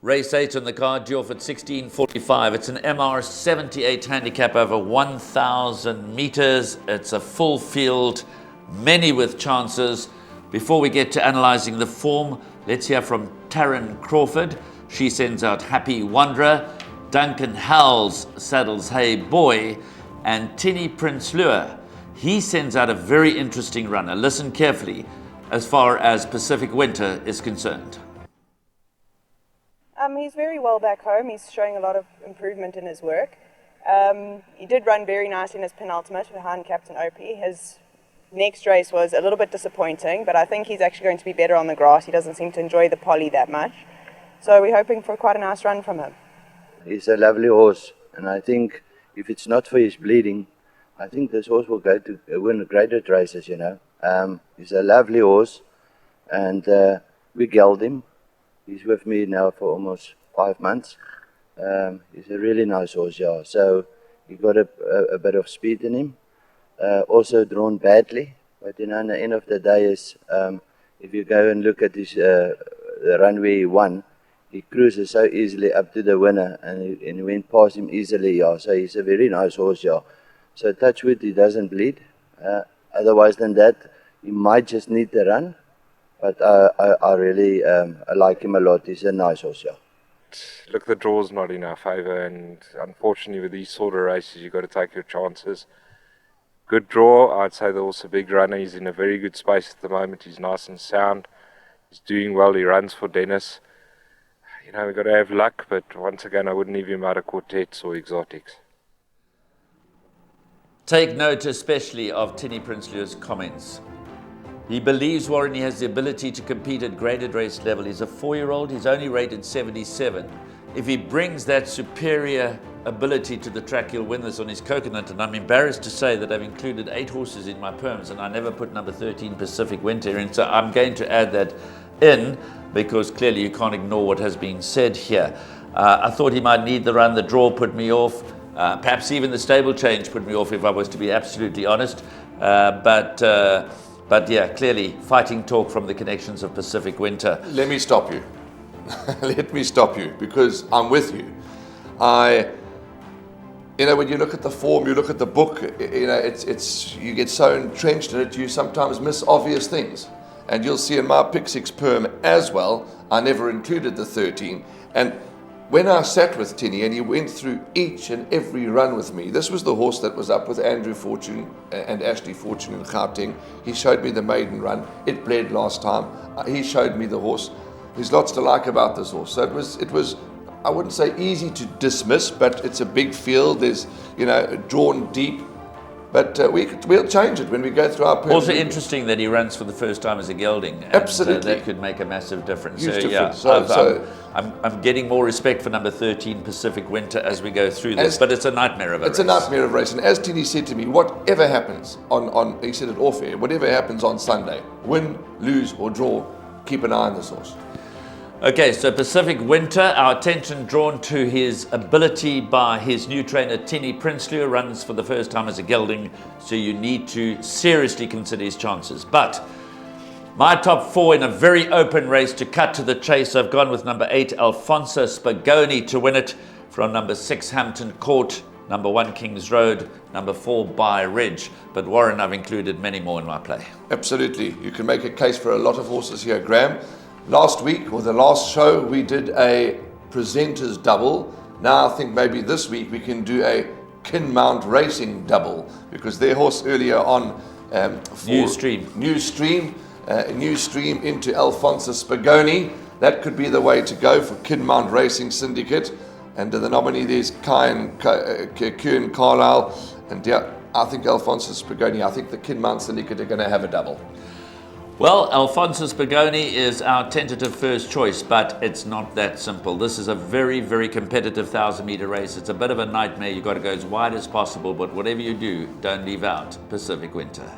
Race 8 on the card, due off at 16:45. It's an MR78 handicap over 1,000 meters. It's a full field, many with chances. Before we get to analysing the form, let's hear from Taryn Crawford. She sends out Happy Wanderer. Duncan Howells saddles Hey Boy. And Tinny Prince Lure, he sends out a very interesting runner. Listen carefully as far as Pacific Winter is concerned. He's very well back home. He's showing a lot of improvement in his work. He did run very nice in his penultimate behind Captain Opie. His next race was a little bit disappointing, but I think he's actually going to be better on the grass. He doesn't seem to enjoy the poly that much. So we're hoping for quite a nice run from him. He's a lovely horse, and I think if it's not for his bleeding, I think this horse will go to win graded races, you know. He's a lovely horse, and we gelded him. He's with me now for almost 5 months. He's a really nice horse, yeah. So he got a bit of speed in him. Also drawn badly, but you know, at the end of the day is, if you go and look at his the runway he won, he cruises so easily up to the winner, and he went past him easily, yeah. So he's a very nice horse, yeah. So touch wood, he doesn't bleed. Otherwise than that, he might just need the run. But I really I like him a lot. He's a nice horse, yeah. Look, the draw's not in our favour, and unfortunately with these sort of races, you've got to take your chances. Good draw. I'd say the horse a big runner. He's in a very good space at the moment. He's nice and sound. He's doing well. He runs for Dennis. You know, we've got to have luck, but once again, I wouldn't leave him out of quartets or exotics. Take note especially of Tinny Prince Lure's comments. He believes Warren has the ability to compete at graded race level. He's a 4-year-old, he's only rated 77. If he brings that superior ability to the track, he'll win this on his coconut. And I'm embarrassed to say that I've included 8 horses in my perms, and I never put number 13 Pacific Winter in. So I'm going to add that in, because clearly you can't ignore what has been said here. I thought he might need the run. The draw put me off. Perhaps even the stable change put me off, if I was to be absolutely honest. But yeah, clearly fighting talk from the connections of Pacific Winter. Let me stop you. Let me stop you, because I'm with you. You know, when you look at the form, you look at the book, you know, it's you get so entrenched in it, you sometimes miss obvious things. And you'll see in my Pick 6 perm as well, I never included the 13. And when I sat with Tinny and he went through each and every run with me, this was the horse that was up with Andrew Fortune and Ashley Fortune in Gauteng. He showed me the maiden run. It bled last time. He showed me the horse. There's lots to like about this horse. So it was, I wouldn't say easy to dismiss, but it's a big field. There's, you know, drawn deep. But we'll change it when we go through our perm. Also interesting that he runs for the first time as a gelding. And, absolutely. That could make a massive difference. Huge difference. Yeah, I'm getting more respect for number 13 Pacific Winter as we go through this, but it's a nightmare of a race. It's a nightmare of a race. And as Tinny said to me, whatever happens he said it off air, whatever happens on Sunday, win, lose or draw, keep an eye on this horse. Okay, so Pacific Winter, our attention drawn to his ability by his new trainer, Tinny Prince Lure, runs for the first time as a gelding, so you need to seriously consider his chances. But my top 4 in a very open race, to cut to the chase, I've gone with number 8, Alfonso Spagoni, to win it, from number 6, Hampton Court, number 1, Kings Road, number 4, By Ridge. But Warren, I've included many more in my play. Absolutely. You can make a case for a lot of horses here, Graham. Last week, or the last show, we did a presenters double. Now I think maybe this week we can do a Kinmount Racing double, because their horse earlier on, New Stream into Alfonso Spagoni. That could be the way to go for Kinmount Racing Syndicate. And the nominee there's Kieran Carlisle. And yeah, I think Alfonso Spagoni, I think the Kinmount Syndicate are going to have a double. Well, Alfonso Spagoni is our tentative first choice, but it's not that simple. This is a very, very competitive 1,000-meter race. It's a bit of a nightmare. You've got to go as wide as possible, but whatever you do, don't leave out Pacific Winter.